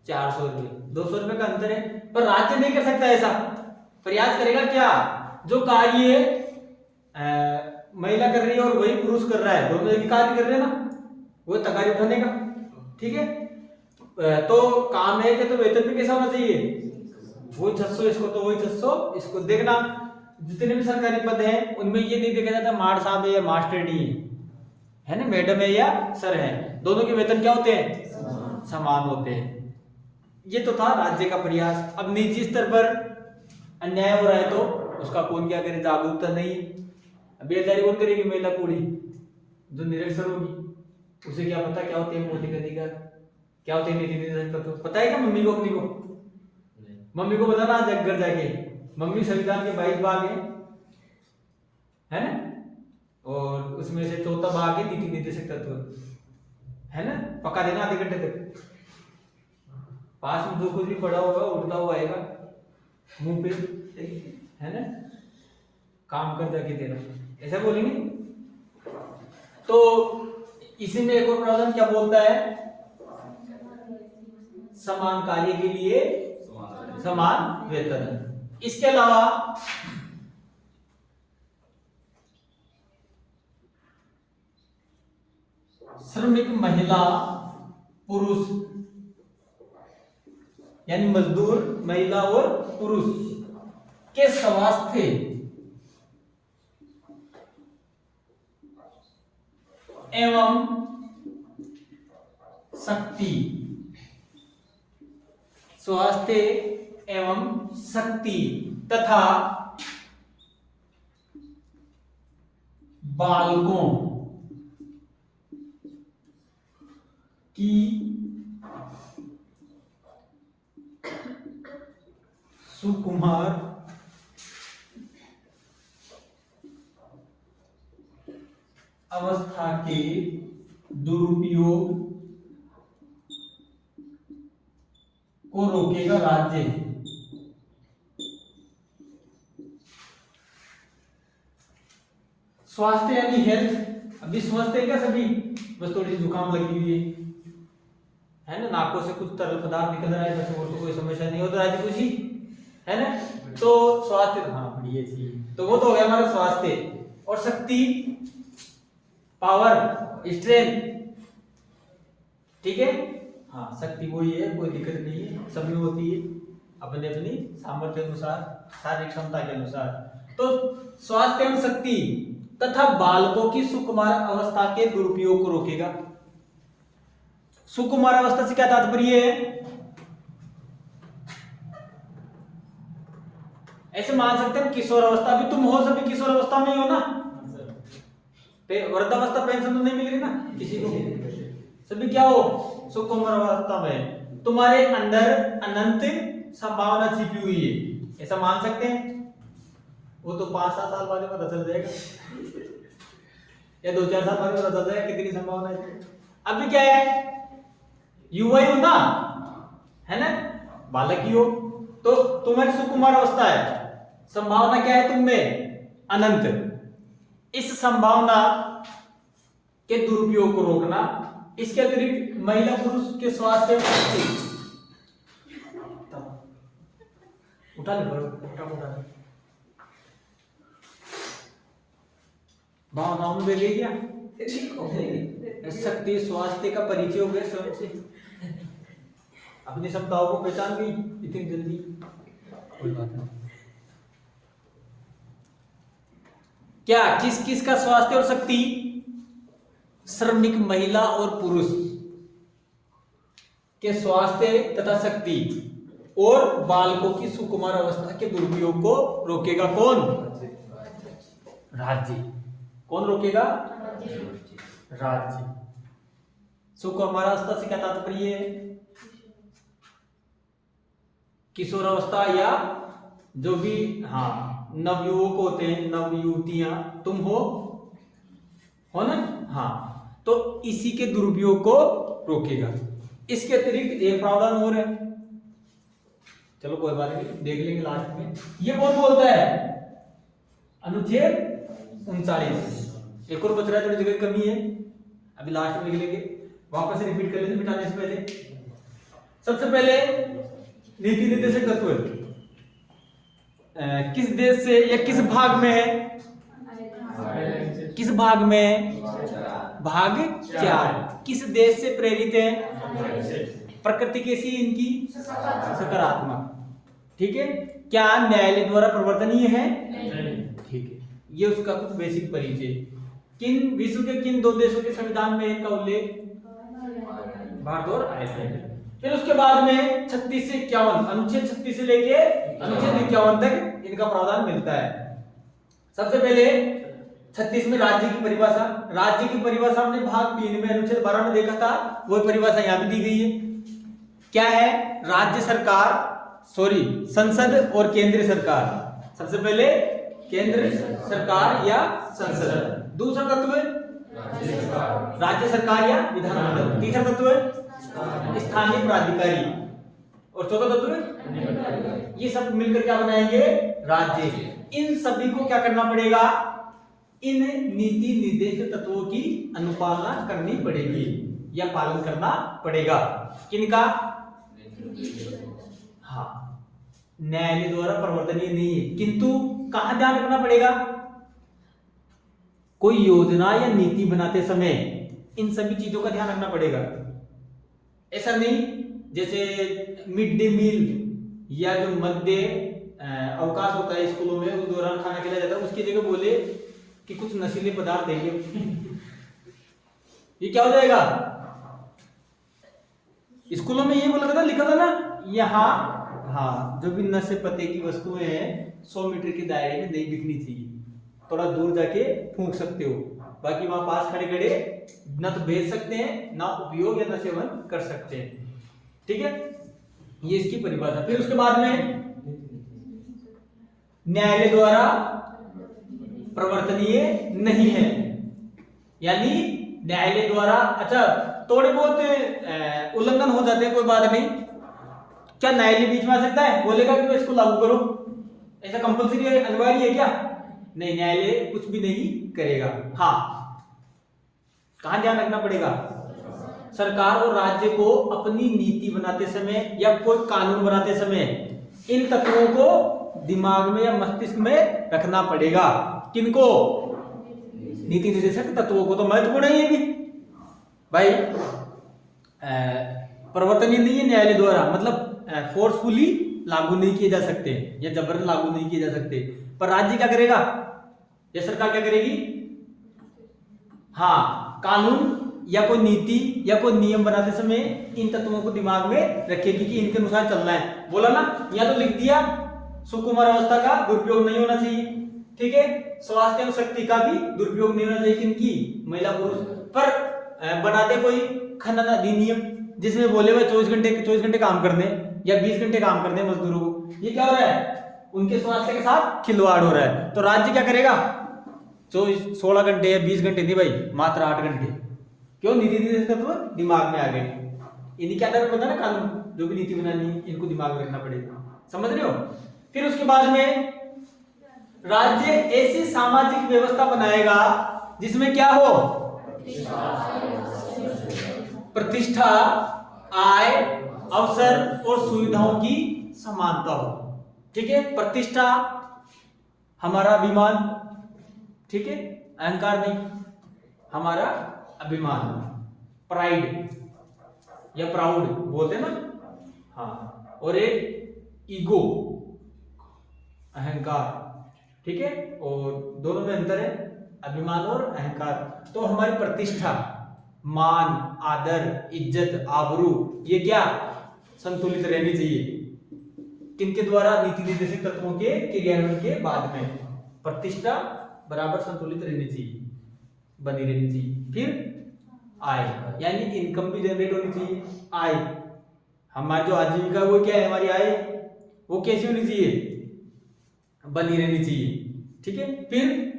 A: 400 रुपए, 200 रुपए का अंतर है। पर राज्य नहीं कर सकता ऐसा, प्रयास करेगा क्या, जो कार्य महिला कर रही है और वही पुरुष कर रहा है, दोनों एक ही कार्य कर रहे हैं ना, वो तगारी उठाने का। ठीक है, तो काम है कि तो वेतन भी कैसा होना चाहिए, वो 600 इसको तो वही 600 इसको। देखना जितने भी सरकारी पद हैं उनमें ये नहीं देखा जाता मार साहब है या मास्टरनी है ना, मैडम है या सर है, दोनों के वेतन क्या होते हैं समान होते हैं। ये तो था राज्य का प्रयास। अब निजी स्तर पर अन्याय हो रहा है तो उसका कौन क्या करे, जागरूकता नहीं। बेलदारी कौन करेगी, महिला कुली जो निरक्षर होगी, उसे क्या पता क्या होते हैं मौलिक अधिकार, क्या होते हैं नीति निर्देशक तत्व, पता है क्या मम्मी को, अपनी को मम्मी को बताना आज घर जाके, मम्मी संविधान के 22 भाग है ना, और उसमें से चौथा भाग है नीति निर्देशक तत्व है ना, पका देना आधे घंटे तक। पास में जो कुछ भी पड़ा होगा उड़ता हुआ आएगा मुंह पे है ना, काम कर जाके देना, ऐसा बोलेंगे। तो इसी में एक और प्रावधान क्या बोलता है, समान कार्य के लिए समान वेतन। इसके अलावा श्रमिक महिला पुरुष यानी मजदूर महिला और पुरुष के स्वास्थ्य एवं शक्ति, स्वास्थ्य एवं शक्ति तथा बालकों की सुकुमार अवस्था के दुरुपयोग को रोकेगा राज्य। स्वास्थ्य यानी हेल्थ, अभी स्वास्थ्य है क्या सभी, बस थोड़ी सी जुकाम लगी हुई है ना, नाकों से कुछ तरल पदार्थ निकल रहा है, बस और तो कोई समस्या नहीं होता है कुछ ही है ना, तो स्वास्थ्य हाँ बढ़िया जी, तो वो तो हो गया हमारा स्वास्थ्य। और शक्ति पावर स्ट्रेंथ, ठीक है हाँ, शक्ति वही है, कोई दिक्कत नहीं है, सब में होती है अपने अपनी सामर्थ्य अनुसार, शारीरिक क्षमता के अनुसार। तो स्वास्थ्य एवं शक्ति तथा बालकों की सुकुमार अवस्था के दुरुपयोग को रोकेगा। सुकुमार अवस्था से क्या तात्पर्य है, ऐसे मान सकते हैं किशोर अवस्था, अभी तुम हो सभी किशोर अवस्था में ही हो ना, वृद्धावस्था पेंशन तो नहीं मिल रही ना किसी को, सभी क्या हो सुकुमार अवस्था में, तुम्हारे अंदर अनंत संभावना छिपी हुई है, ऐसा मान सकते हैं। वो तो 5-7 साल बाद पता चल जाएगा या 2-4 साल बाद पता चल जाएगा कितनी संभावना है। अभी क्या है, युवा ही हो ना, है ना, बालक ही हो, तो तुम्हारी सुकुमार अवस्था है, संभावना क्या है तुममें अनंत। इस संभावना के दुरुपयोग को रोकना। इसके अतिरिक्त महिला पुरुष के स्वास्थ्य उठा ले, भावनाओं में गई क्या, शक्ति स्वास्थ्य का परिचय हो गया स्वयं से, अपनी क्षमताओं को पहचान गई इतनी जल्दी, कोई बात नहीं। क्या किस किस का स्वास्थ्य और शक्ति, श्रमिक महिला और पुरुष के स्वास्थ्य तथा शक्ति और बालकों की सुकुमार अवस्था के दुरुपयोग को रोकेगा कौन, राज्य। कौन रोकेगा, राज्य। सुकुमार अवस्था से क्या तात्पर्य है, किशोर अवस्था या जो भी हाँ नवयुवक होते हैं, नवयुवतियां, तुम हो ना हाँ, तो इसी के दुरुपयोग को रोकेगा। इसके अतिरिक्त एक प्रावधान और है, चलो कोई बात नहीं, देख लेंगे लास्ट में। ये कौन बोलता है? अनुच्छेद 39। एक और बच रहा है, थोड़ी जगह कमी है, अभी लास्ट में लिख लेंगे। वापस रिपीट कर लेते मिटाने से पहले। सबसे पहले नीति निर्देशक तत्व किस देश से या किस भाग में है? किस भाग में? भाग 4। किस देश से प्रेरित है? प्रकृति कैसी है इनकी? सकारात्मक। ठीक है। क्या न्यायालय द्वारा प्रवर्तनीय है? ठीक है। ये उसका कुछ बेसिक परिचय। किन विश्व के किन 2 देशों के संविधान में इनका उल्लेख? भारत और आइसलैंड। फिर उसके बाद में 36 से 51, अनुच्छेद 36 से लेके अनुच्छेद 51 तक इनका प्रावधान मिलता है। सबसे पहले 36 में राज्य की परिभाषा। राज्य की परिभाषा हमने भाग 3 में अनुच्छेद 12 में देखा था, वही परिभाषा यहाँ भी दी गई है। क्या है? राज्य सरकार, सॉरी, संसद और केंद्रीय सरकार। सबसे पहले केंद्र सरकार या संसद। दूसरा तत्व राज्य सरकार या विधानमंडल। तीसरा तत्व स्थानीय प्राधिकारी। और चौथा तत्व, ये सब मिलकर क्या बनाएंगे? राज्य। इन सभी को क्या करना पड़ेगा? इन नीति निर्देशक तत्वों की अनुपालना करनी पड़ेगी या पालन करना पड़ेगा। किनका? हाँ, न्यायालय द्वारा प्रवर्तनीय नहीं है, किंतु कहां ध्यान रखना पड़ेगा? कोई योजना या नीति बनाते समय इन सभी चीजों का ध्यान रखना पड़ेगा। ऐसा नहीं जैसे मिड डे मील या जो मध्य अवकाश होता है स्कूलों में, उस दौरान खाना खिलाया जाता है, उसकी जगह बोले कि कुछ नशीले पदार्थ देंगे। ये क्या हो जाएगा? स्कूलों में ये बोला था, लिखा था ना यहाँ, हाँ, जो भी नशे पते की वस्तुएं हैं 100 मीटर के दायरे में नहीं बिकनी चाहिए, थोड़ा दूर जाके फूंक सकते हो, बाकी वहां पास खड़े खड़े ना तो बेच सकते हैं, ना उपयोग या ना सेवन कर सकते हैं। ठीक है, ये इसकी परिभाषा। फिर उसके बाद में न्यायालय द्वारा प्रवर्तनीय नहीं है, यानी न्यायालय द्वारा, अच्छा थोड़े बहुत उल्लंघन हो जाते हैं, कोई बात नहीं। क्या न्यायालय बीच में आ सकता है? बोलेगा कि इसको लागू करो, ऐसा कंपलसरी है, अनिवार्य है क्या? नहीं, न्यायालय कुछ भी नहीं करेगा। हाँ, कहां ध्यान रखना पड़ेगा? सरकार और राज्य को अपनी नीति बनाते समय या कोई कानून बनाते समय इन तत्वों को दिमाग में या मस्तिष्क में रखना पड़ेगा। किनको? नीति निर्देशक तत्वों को। तो महत्वपूर्ण है ये भी भाई। प्रवर्तनीय नहीं है न्यायालय द्वारा, मतलब फोर्सफुली लागू नहीं किए जा सकते या जबरन लागू नहीं किए जा सकते। पर राज्य क्या करेगा या सरकार क्या करेगी? हाँ, कानून या कोई नीति या कोई नियम बनाते समय इन तत्वों को दिमाग में रखेगी कि इनके अनुसार चलना है। बोला ना, या तो लिख दिया सुकुमार अवस्था का दुरुपयोग नहीं होना चाहिए, ठीक है, स्वास्थ्य एवं शक्ति का भी दुरुपयोग नहीं होना चाहिए, किनकी? महिला पुरुष। पर बना दे कोई खनन अधिनियम जिसमें बोले हुए 24 घंटे काम करने या 20 घंटे काम करने मजदूरों को। ये क्या हो रहा है? उनके स्वास्थ्य के साथ खिलवाड़ हो रहा है। तो राज्य क्या करेगा? 16 घंटे या 20 घंटे नहीं भाई, मात्र 8 घंटे। क्यों? नीति निर्देशक तत्व दिमाग में आ गए। इन्हीं क्या अंदर पता ना, कानून जो भी नीति बनानी इनको दिमाग में रखना पड़ेगा। समझ रहे हो? फिर उसके बाद में राज्य ऐसी सामाजिक व्यवस्था बनाएगा जिसमें क्या हो? प्रतिष्ठा, आय, अवसर और सुविधाओं की समानता हो। ठीक है, प्रतिष्ठा हमारा अभिमान, ठीक है, अहंकार नहीं, हमारा अभिमान, प्राइड या प्राउड बोलते हैं ना, हाँ। और एक ईगो, अहंकार, ठीक है, और दोनों में अंतर है, अभिमान और अहंकार। तो हमारी प्रतिष्ठा, मान, आदर, इज्जत, आबरू, ये क्या संतुलित रहनी चाहिए। किनके द्वारा? नीति निर्देशक तत्वों के क्रियान्वयन के बाद में प्रतिष्ठा बराबर संतुलित रहनी चाहिए, बनी रहनी चाहिए। फिर आय, यानी इनकम भी जनरेट होनी चाहिए। आय, हमारी जो आजीविका वो क्या है? हमारी आय वो कैसी होनी चाहिए? बनी रहनी चाहिए। ठीक है। फिर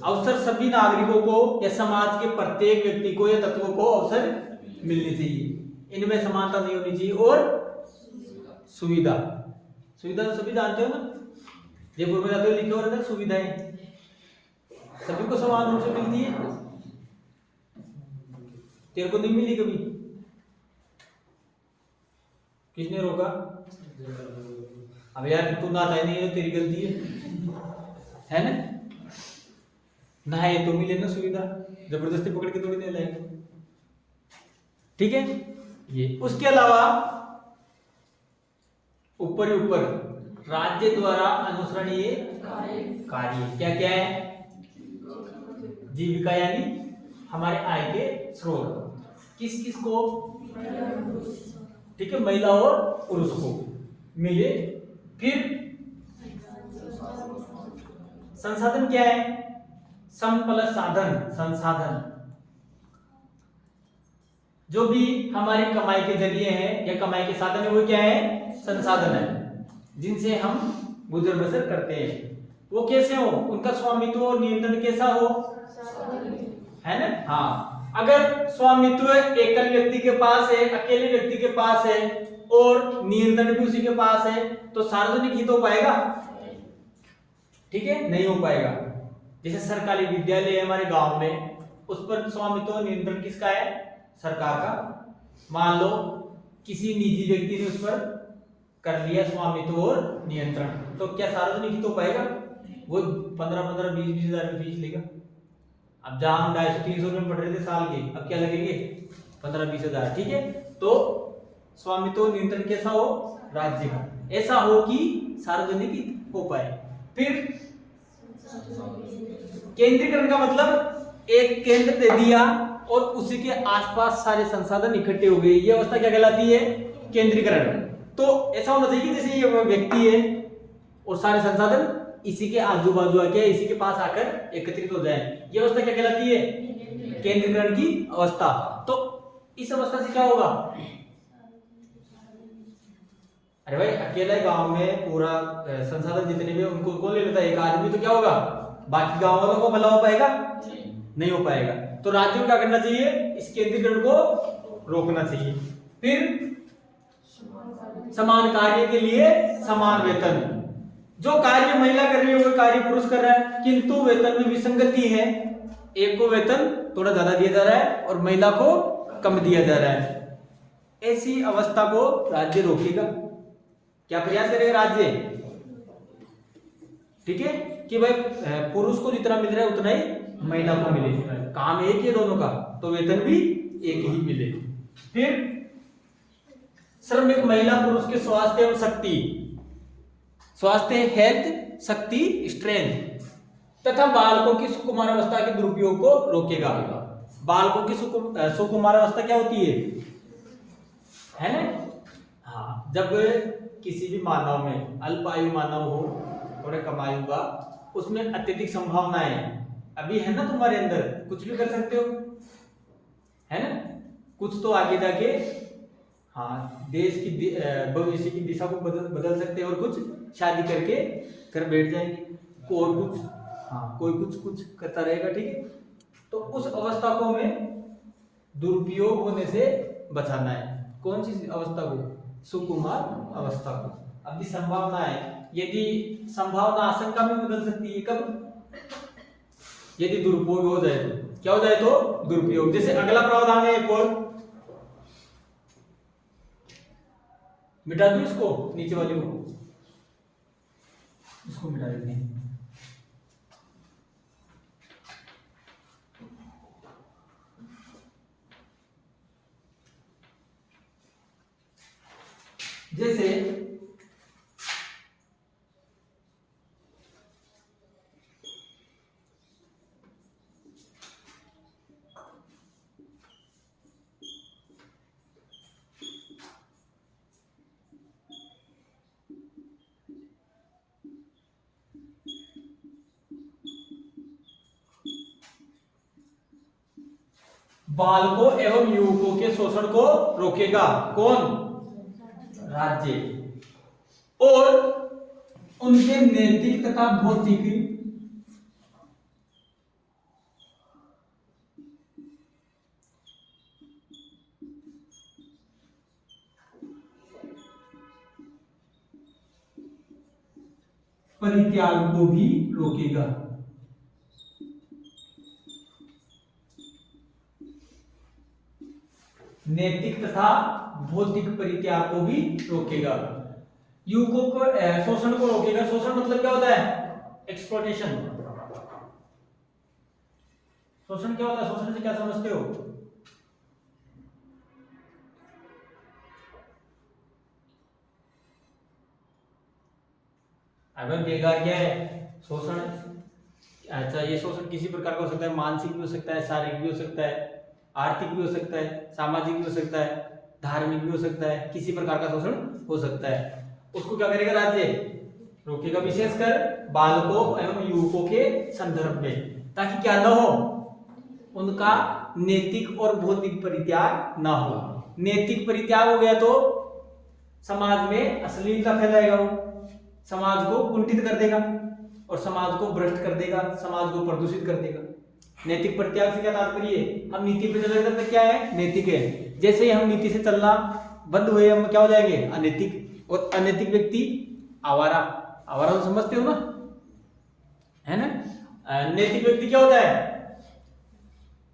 A: अवसर, सभी नागरिकों को या समाज के प्रत्येक व्यक्ति को या तत्वों को अवसर मिलनी चाहिए, इनमें समानता नहीं होनी चाहिए, और सुविधा, सुविधा तो सभी जानते हो ना, जयपुर में जाते हो लिखे हो रहता है सुविधाएं सभी को समान रूप से मिलती है। तेरे को नहीं मिली कभी? किसने रोका? अब यार तू ना चाहे नहीं है, तेरी गलती है ना? ना है तो मिले ना सुविधा, जबरदस्ती पकड़ के थोड़ी नहीं लाएंगे, ठीक है। ये उसके अलावा ऊपर ही ऊपर राज्य द्वारा अनुसरणीय कार्य क्या क्या है? जीविका यानी हमारे आय के स्रोत, किस किस को? ठीक है, महिला और पुरुष को मिले। फिर संसाधन क्या है? सम प्लस साधन, संसाधन जो भी हमारी कमाई के जरिए हैं या कमाई के साधन है वो क्या है? संसाधन है, जिनसे हम गुजर बसर करते हैं। वो कैसे हो? उनका स्वामित्व और नियंत्रण कैसा हो? है ना? हाँ, अगर स्वामित्व एकल व्यक्ति के पास है, अकेले व्यक्ति के पास है, और नियंत्रण भी उसी के पास है, तो सार्वजनिक हित हो पाएगा? ठीक है, नहीं हो पाएगा। जैसे सरकारी विद्यालय है हमारे गांव में, उस पर स्वामित्व और नियंत्रण किसका है? सरकार का। मान लो किसी निजी व्यक्ति ने उस पर कर लिया स्वामित्व और नियंत्रण, तो क्या सार्वजनिक हित हो पाएगा? वो 15-15, 20-20 हजार की फीस लेगा। अब जहां हम 250-300 रुपए में पढ़ रहे थे साल के, अब क्या लगेंगे? 15-20 हजार। ठीक है, तो स्वामित्व नियंत्रण कैसा हो? राज्य का। ऐसा हो कि सार्वजनिक हो पाए। फिर केंद्रीकरण का मतलब एक केंद्र दे दिया और उसी के आसपास सारे संसाधन इकट्ठे हो गए, ये अवस्था क्या कहलाती है? केंद्रीकरण। तो ऐसा होना चाहिए जैसे ये व्यक्ति है और सारे संसाधन इसी के आजू बाजू आके, इसी के पास आकर एकत्रित हो जाए, ये अवस्था क्या कहलाती है? केंद्रीकरण की अवस्था। तो इस अवस्था से क्या होगा? अरे भाई, अकेले गांव में पूरा संसाधन जितने भी उनको कौन ले लेता है? एक आदमी, तो क्या होगा? बाकी गांव वालों को भला हो पाएगा? नहीं हो पाएगा। तो राज्य को क्या करना चाहिए? इस केंद्रीकरण को रोकना चाहिए। फिर समान कार्य के लिए समान वेतन, जो कार्य महिला कर रही है वो कार्य पुरुष कर रहा है, किंतु वेतन में विसंगति है, एक को वेतन थोड़ा ज्यादा दिया जा रहा है और महिला को कम दिया जा रहा है। ऐसी अवस्था को राज्य रोकेगा। क्या प्रयास करेगा राज्य? ठीक है, कि भाई पुरुष को जितना मिल रहा है उतना ही महिला को मिले, काम एक ही दोनों का, तो वेतन भी एक ही मिले। फिर श्रमिक महिला पुरुष के स्वास्थ्य एवं शक्ति, स्वास्थ्य हेल्थ, शक्ति स्ट्रेंथ, तथा बालकों की सुकुमार अवस्था के दुरुपयोग को रोकेगा। बालकों की सुकुमार अवस्था क्या होती है ना? हाँ, जब किसी भी मानव में, अल्पायु मानव हो, थोड़े कम आयु का, उसमें अत्यधिक संभावनाएं अभी है ना तुम्हारे अंदर, कुछ भी कर सकते हो, है ना? कुछ तो आगे जाके हाँ देश की भविष्य की दिशा को बदल सकते हैं, और कुछ शादी करके कर बैठ जाएंगे, और कुछ हाँ कोई कुछ करता रहेगा। ठीक है, तो उस अवस्था को हमें दुरुपयोग होने से बचाना है। कौन सी अवस्था को? सुकुमार अवस्था को। अब भी संभावना है, यदि संभावना आशंका में बदल सकती है, कब? यदि दुरुपयोग हो जाए तो। क्या हो जाए तो? दुरुपयोग। जैसे अगला प्रावधान है एक और, मिटा दो इसको, नीचे वाले को, इसको मिटा देते हैं। जैसे बालकों एवं युवकों के शोषण को रोकेगा कौन? राज्य। और उनके नैतिक तथा भौतिक परित्याग को भी रोकेगा। नैतिक तथा भौतिक परित्याग को भी रोकेगा। युवकों को शोषण को रोकेगा। शोषण मतलब क्या होता है? एक्सप्लॉयटेशन। शोषण क्या होता है? शोषण से क्या समझते हो? अगर बेकार क्या है? शोषण। अच्छा, ये शोषण किसी प्रकार का हो सकता है, मानसिक भी हो सकता है, शारीरिक भी हो सकता है, आर्थिक भी हो सकता है, सामाजिक भी हो सकता है, धार्मिक भी हो सकता है। किसी प्रकार का शोषण हो सकता है। उसको क्या करेगा? राज्य रोकेगा, विशेषकर बालकों एवं युवकों के संदर्भ में, ताकि क्या न हो? उनका नैतिक और भौतिक परित्याग ना हो। नैतिक परित्याग हो गया तो समाज में अश्लीलता फैलाएगा, वो समाज को कुंठित कर देगा और समाज को भ्रष्ट कर देगा, समाज को प्रदूषित कर देगा। नैतिक परित्याग से क्या तात्पर्य है? हम नीति पे चले जाते क्या है? नैतिक है। जैसे ही हम नीति से चलना बंद हुए, हम क्या हो जाएंगे? अनैतिक। और अनैतिक व्यक्ति आवारा। आवारा तो समझते हो ना, है ना? नैतिक व्यक्ति क्या होता है?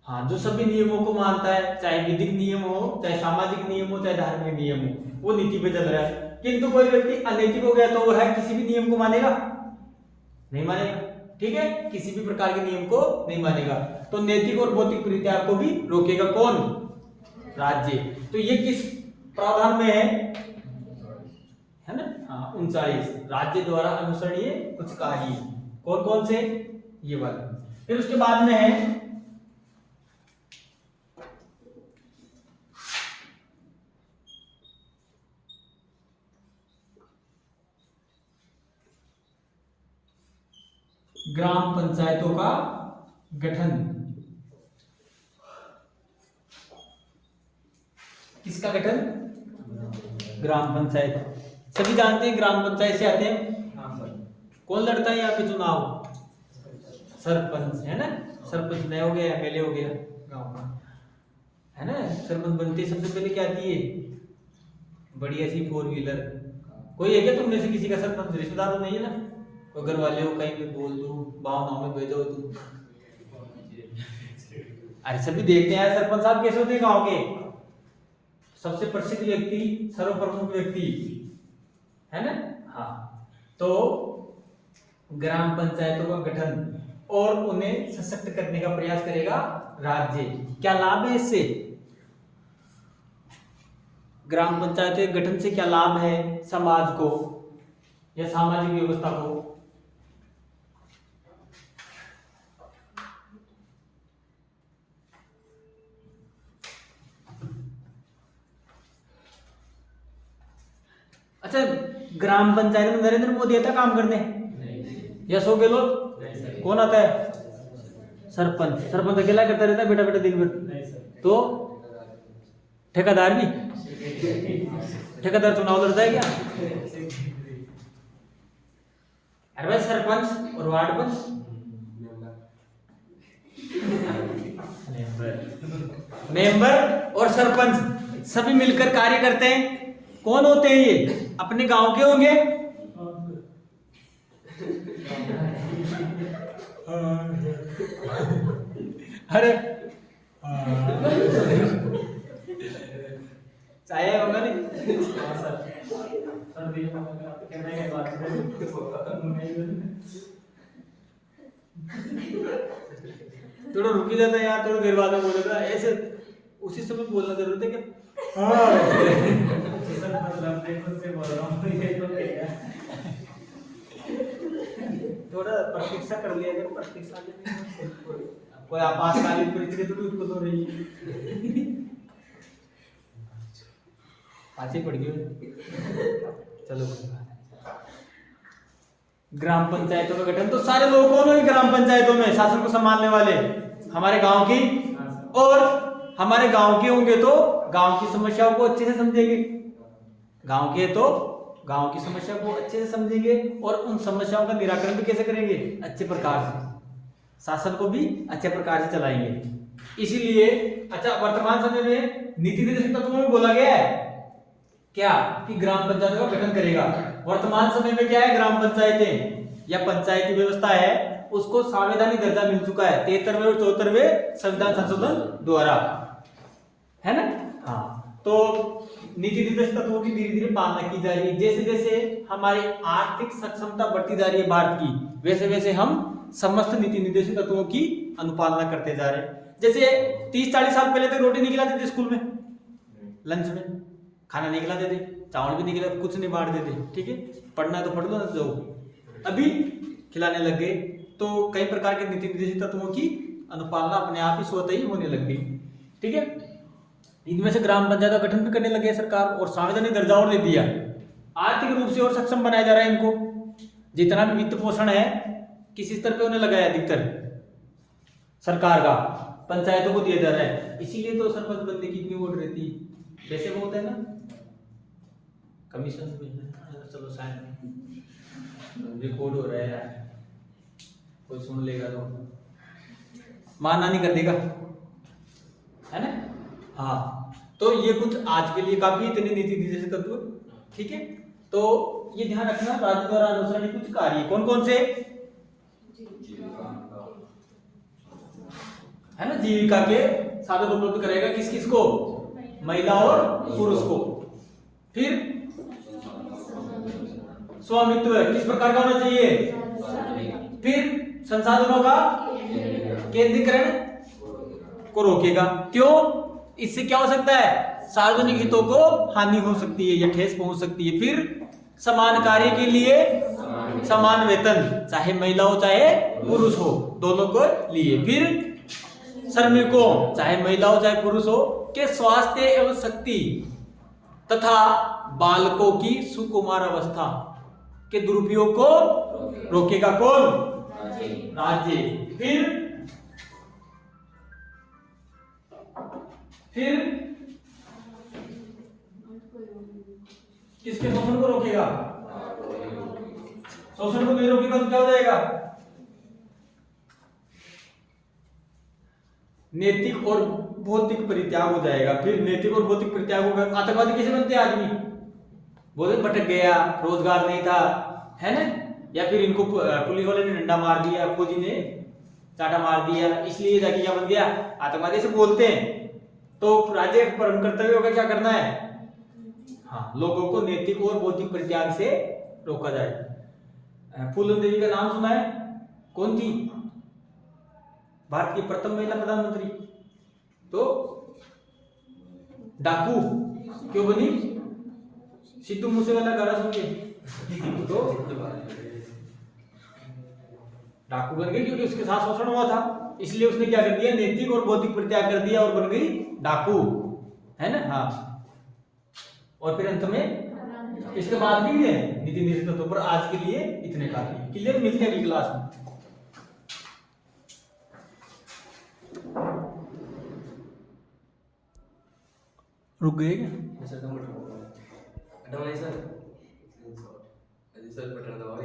A: हाँ, जो सभी नियमों को मानता है, चाहे विधिक नियम हो, चाहे सामाजिक नियम हो, चाहे धार्मिक नियम हो, वो नीति पे चल रहा है। किंतु कोई व्यक्ति अनैतिक हो गया तो वो है किसी भी नियम को मानेगा? नहीं मानेगा। ठीक है, किसी भी प्रकार के नियम को नहीं मानेगा। तो नैतिक और भौतिक परित्याग को भी रोकेगा कौन? राज्य। तो ये किस प्रावधान में है ना? हाँ, 39 राज्य द्वारा अनुसरणीय कुछ कार्य। कौन कौन से? ये वाला। फिर उसके बाद में है ग्राम पंचायतों का गठन। किसका गठन? ग्राम पंचायत। सभी जानते हैं ग्राम पंचायत से आते हैं। कौन लड़ता है यहाँ पे चुनाव? सरपंच, है ना? सरपंच नया हो गया, एमएलए हो गया गांव का, है ना? सरपंच बनते सबसे पहले क्या आती है? बढ़िया सी 4 व्हीलर। कोई है क्या तुम में से किसी का सरपंच? रिश्तेदार तो नहीं है ना? कोई घर वाले हो, कहीं पे बोल दो, गाँव में भेजो तुम। अरे सभी देखते हैं सरपंच साहब कैसे होते हैं गांव के? सबसे प्रसिद्ध व्यक्ति, सर्वप्रमुख व्यक्ति, है ना? हाँ। तो ग्राम पंचायतों का गठन और उन्हें सशक्त करने का प्रयास करेगा राज्य। क्या लाभ है इससे? ग्राम पंचायत के गठन से क्या लाभ है समाज को या सामाजिक व्यवस्था को? अच्छा, ग्राम पंचायत में नरेंद्र मोदी आता काम करने? या सो गहलोत? कौन आता है? सरपंच। सरपंच अकेला करता रहता है बेटा बेटा दिन भर? तो ठेकेदार भी? ठेकेदार चुनाव लड़ता है क्या? अरे भाई, सरपंच और वार्ड पंच, मेंबर और सरपंच सभी मिलकर कार्य करते हैं। कौन होते हैं ये? अपने गांव के होंगे। अरे चाय होगा नहीं? थोड़ा रुकी जाता है यार, थोड़ा देर बाद में बोलेगा ऐसे, उसी समय बोलना जरूरत है क्या? थोड़ा प्रतीक्षा कर लिया जाए। प्रतीक्षा कोई आपातकालीन परिस्थिति तो उत्पन्न हो रही है। पाँच ही पड़ गए। चलो, ग्राम पंचायतों का गठन। तो सारे लोग कौन होंगे ग्राम पंचायतों में? शासन को संभालने वाले हमारे गांव की, और हमारे गांव के होंगे तो गांव की समस्याओं को अच्छे से समझेंगे। गांव के तो गांव की समस्या को अच्छे से समझेंगे और उन समस्याओं का निराकरण भी कैसे करेंगे? अच्छे प्रकार से। शासन को भी अच्छे प्रकार से चलाएंगे। इसीलिए अच्छा, वर्तमान समय में नीति निर्देशक तत्वों में बोला गया है क्या कि ग्राम पंचायतों का गठन करेगा। वर्तमान समय में क्या है? ग्राम पंचायतें या पंचायती व्यवस्था है उसको संवैधानिक दर्जा मिल चुका है 73वें और 74वें संविधान संशोधन द्वारा, है ना। हाँ, तो नीति निर्देशित तत्वों की धीरे धीरे पालना की जा रही है। जैसे जैसे हमारी आर्थिक सक्षमता बढ़ती जा रही है भारत की, वैसे वैसे हम समस्त नीति निर्देशित तत्वों की अनुपालना करते जा रहे हैं। जैसे 30-40 साल पहले तक रोटी नहीं खिलाते थे स्कूल में, लंच में खाना नहीं खिलाते थे, चावल भी नहीं खिलाते, कुछ नहीं बांटते थे, ठीक है, पढ़ना है तो पढ़ लो ना जाओ। अभी खिलाने लग गए, तो कई प्रकार के नीति निर्देशित तत्वों की अनुपालना अपने आप ही स्वतः ही होने लग गई, ठीक है। इनमें से ग्राम पंचायत का गठन भी करने लगे सरकार और संवैधानिक दर्जा और दे दिया। आर्थिक रूप से और सक्षम बनाया जा रहा है इनको। जितना भी वित्त पोषण है किसी स्तर पे उन्हें लगाया अधिकतर सरकार का पंचायतों को दिया जा रहा है। इसीलिए तो सरपंच बनने की इतनी वोट रहती है, वैसे वो होता है ना कमीशन में। चलो शायद रिकॉर्ड हो रहा है यार, कोई सुन लेगा तो माना नहीं कर देगा, है ना। हाँ, तो ये कुछ आज के लिए काफी इतने नीति निर्देशित तत्व, ठीक है। तो ये ध्यान रखना राज्य द्वारा अनुसरण कुछ कार्य कौन कौन से, है ना, जीविका के साधन उपलब्ध करेगा किस किस को, महिला और पुरुष को। फिर स्वामित्व किस प्रकार का होना चाहिए। फिर संसाधनों का केंद्रीकरण को रोकेगा। क्यों, इससे क्या हो सकता है, सार्वजनिक हितों को हानि हो सकती है या ठेस पहुंच सकती है। फिर समान कार्य के लिए समान वेतन, चाहे महिला हो चाहे पुरुष हो, दोनों को लिए। फिर श्रमिकों, चाहे महिला हो चाहे पुरुष हो, के स्वास्थ्य एवं शक्ति तथा बालकों की सुकुमार अवस्था के दुरुपयोग को रोकेगा कौन, राज्य। फिर किसके शोषण को रोकेगा, शोषण को नहीं रोकेगा तो क्या हो जाएगा, नैतिक और भौतिक परित्याग हो जाएगा। फिर नैतिक और भौतिक परित्याग होगा। आतंकवादी कैसे बनते हैं, आदमी बोले भटक गया, रोजगार नहीं था, है ना, या फिर इनको पुलिस वाले ने डंडा मार दिया, फौजी ने चाटा मार दिया, इसलिए जाके क्या बन गया, आतंकवादी से बोलते हैं। तो राज्य परम कर्तव्य होगा क्या करना है, हाँ, लोगों को नैतिक और भौतिक परित्याग से रोका जाए। फूलन देवी का नाम सुना है, कौन थी, भारत की प्रथम महिला प्रधानमंत्री। तो डाकू क्यों बनी, सिद्धू मूसेवाला गाना सुन के तो डाकू बन गई, क्योंकि उसके साथ शोषण हुआ था, इसलिए उसने क्या कर दिया, नैतिक और भौतिक परित्याग कर दिया और बन गई डाकू, है ना। हाँ, और फिर अंत में इसके बाद भी है नीति निर्देशित तत्वों पर। आज के लिए इतने काफी क्लियर, मिलते हैं अगली क्लास में। रुक गए क्या?